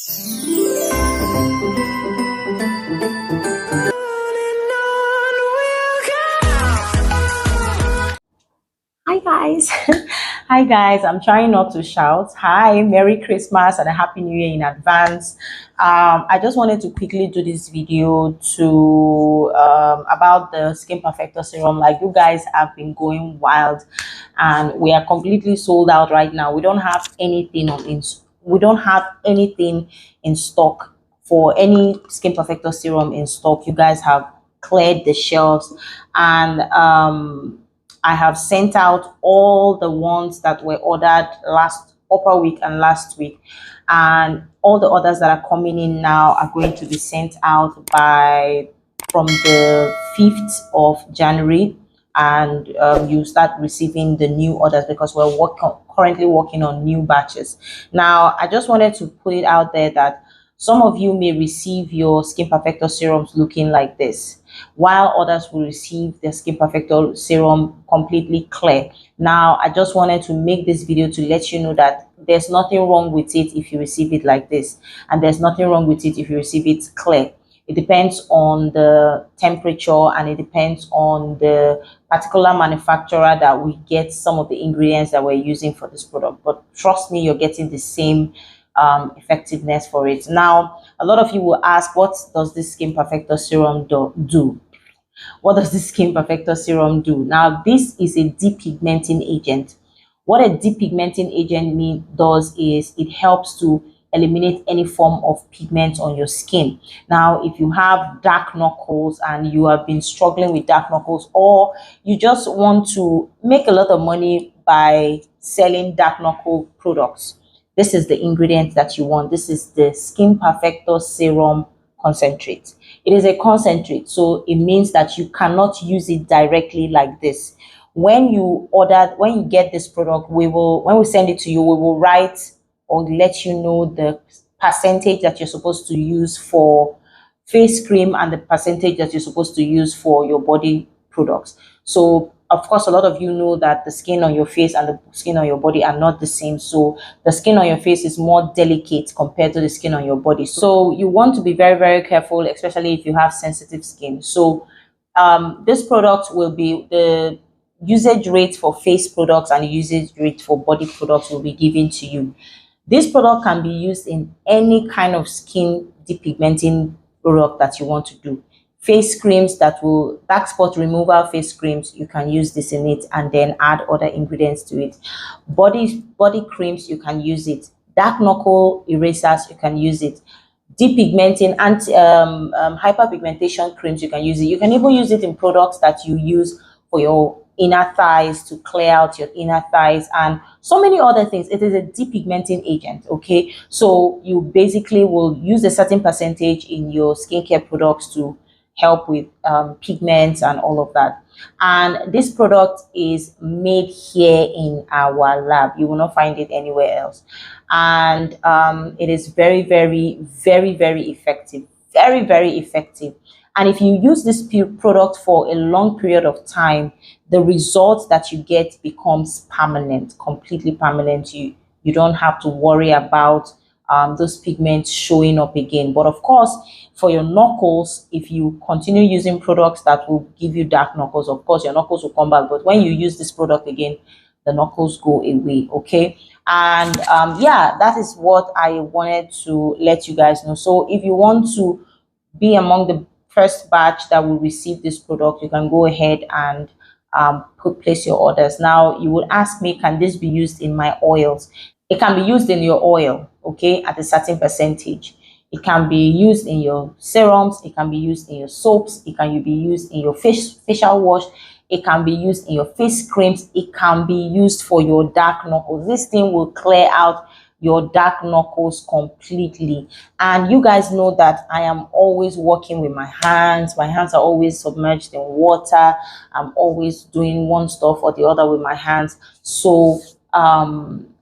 Hi guys. Hi guys, I'm trying not to shout. Hi, Merry Christmas and a Happy New Year in advance. I just wanted to quickly do this video to about the Skin Perfector serum. Like, you guys have been going wild and we are completely sold out right now. We don't have anything in stock for any Skin Perfector serum in stock. You guys have cleared the shelves, and I have sent out all the ones that were ordered last upper week and last week, and all the orders that are coming in now are going to be sent out from the 5th of January, and you start receiving the new orders because we're currently working on new batches. Now, I just wanted to put it out there that some of you may receive your Skin Perfector serums looking like this, while others will receive their Skin Perfector serum completely clear. Now, I just wanted to make this video to let you know that there's nothing wrong with it if you receive it like this, and there's nothing wrong with it if you receive it clear. It depends on the temperature, and it depends on the particular manufacturer that we get some of the ingredients that we're using for this product. But trust me, you're getting the same effectiveness for it. Now, a lot of you will ask, what does this Skin Perfector serum do? What does this Skin Perfector serum do? Now, this is a depigmenting agent. What a depigmenting agent does is it helps to eliminate any form of pigment on your skin. Now, if you have dark knuckles and you have been struggling with dark knuckles, or you just want to make a lot of money by selling dark knuckle products, this is the ingredient that you want. This is the Skin Perfector serum concentrate. It is a concentrate, so it means that you cannot use it directly like this. When you get this product, when we send it to you, we will write or let you know the percentage that you're supposed to use for face cream and the percentage that you're supposed to use for your body products. So, of course, a lot of you know that the skin on your face and the skin on your body are not the same. So the skin on your face is more delicate compared to the skin on your body. So you want to be very, very careful, especially if you have sensitive skin. So this product will be the usage rate for face products and the usage rate for body products will be given to you. This product can be used in any kind of skin depigmenting product that you want to do. Face creams that will dark spot removal face creams, you can use this in it and then add other ingredients to it. Body creams, you can use it. Dark knuckle erasers, you can use it. Depigmenting and hyperpigmentation creams, you can use it. You can even use it in products that you use for your inner thighs to clear out your inner thighs and so many other things. It is a depigmenting agent. Okay, so you basically will use a certain percentage in your skincare products to help with pigments and all of that. And this product is made here in our lab. You will not find it anywhere else. And it is very, very, very, very effective. Very, very effective. And if you use this product for a long period of time, the result that you get becomes permanent, completely permanent. You don't have to worry about those pigments showing up again. But of course, for your knuckles, if you continue using products that will give you dark knuckles, of course your knuckles will come back. But when you use this product again, the knuckles go away. Okay, and yeah, that is what I wanted to let you guys know. So if you want to be among the first batch that will receive this product, you can go ahead and place your orders. Now, you would ask me, can this be used in my oils? It can be used in your oil, okay, at a certain percentage. It can be used in your serums. It can be used in your soaps. It can be used in your facial wash. It can be used in your face creams. It can be used for your dark knuckles. This thing will clear out your dark knuckles completely. And you guys know that I am always working with my hands. My hands are always submerged in water. I'm always doing one stuff or the other with my hands. So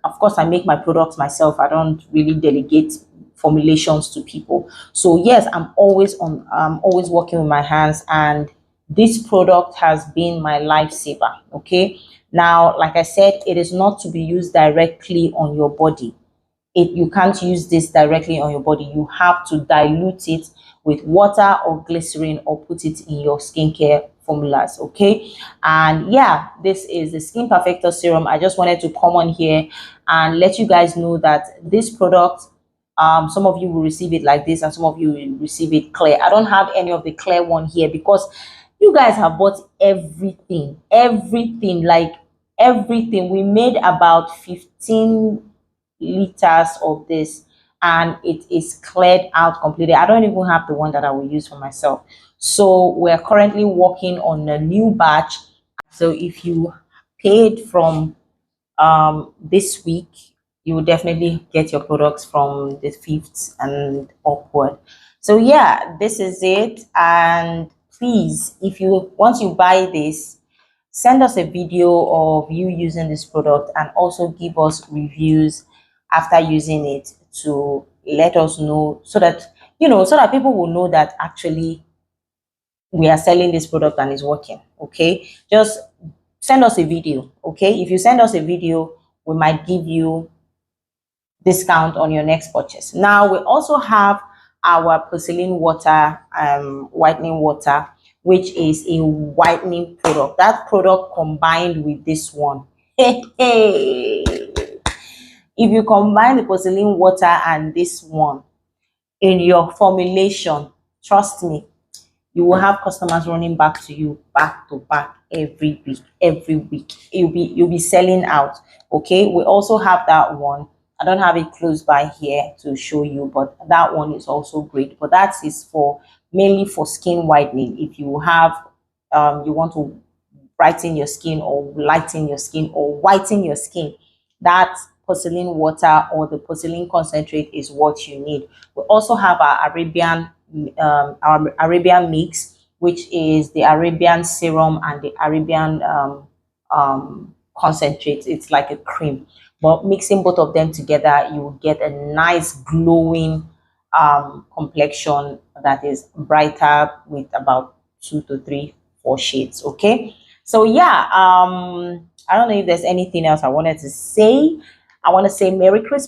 of course, I make my products myself. I don't really delegate formulations to people. So yes, I'm always working with my hands, and this product has been my lifesaver. Okay, now, like I said, it is not to be used directly on your body. you can't use this directly on your body. You have to dilute it with water or glycerin or put it in your skincare formulas. Okay, and yeah, this is the Skin Perfector serum. I just wanted to come on here and let you guys know that this product, some of you will receive it like this and some of you will receive it clear. I don't have any of the clear one here because you guys have bought everything, like everything. We made about 15 liters of this and it is cleared out completely. I don't even have the one that I will use for myself. So we're currently working on a new batch. So if you paid from this week, you will definitely get your products from the 5th and upward. So yeah, this is it. And please, if you once you buy this, send us a video of you using this product and also give us reviews after using it to let us know, so that so that people will know that actually we are selling this product and it's working. Okay, just send us a video. Okay, if you send us a video, we might give you discount on your next purchase. Now we also have our porcelain water, whitening water, which is a whitening product. That product combined with this one, hey, if you combine the porcelain water and this one in your formulation, trust me, you will have customers running back to you back to back every week. You'll be selling out. Okay, we also have that one. I don't have it close by here to show you, but that one is also great. But that is for mainly for skin whitening. If you have you want to brighten your skin or lighten your skin or whiten your skin, that porcelain water or the porcelain concentrate is what you need. We also have our Arabian mix, which is the Arabian serum and the Arabian concentrate. It's like a cream, but mixing both of them together, you will get a nice glowing complexion that is brighter with about 2 to 3 4 shades. Okay, so yeah, I don't know if there's anything else I wanted to say. I want to say Merry Christmas.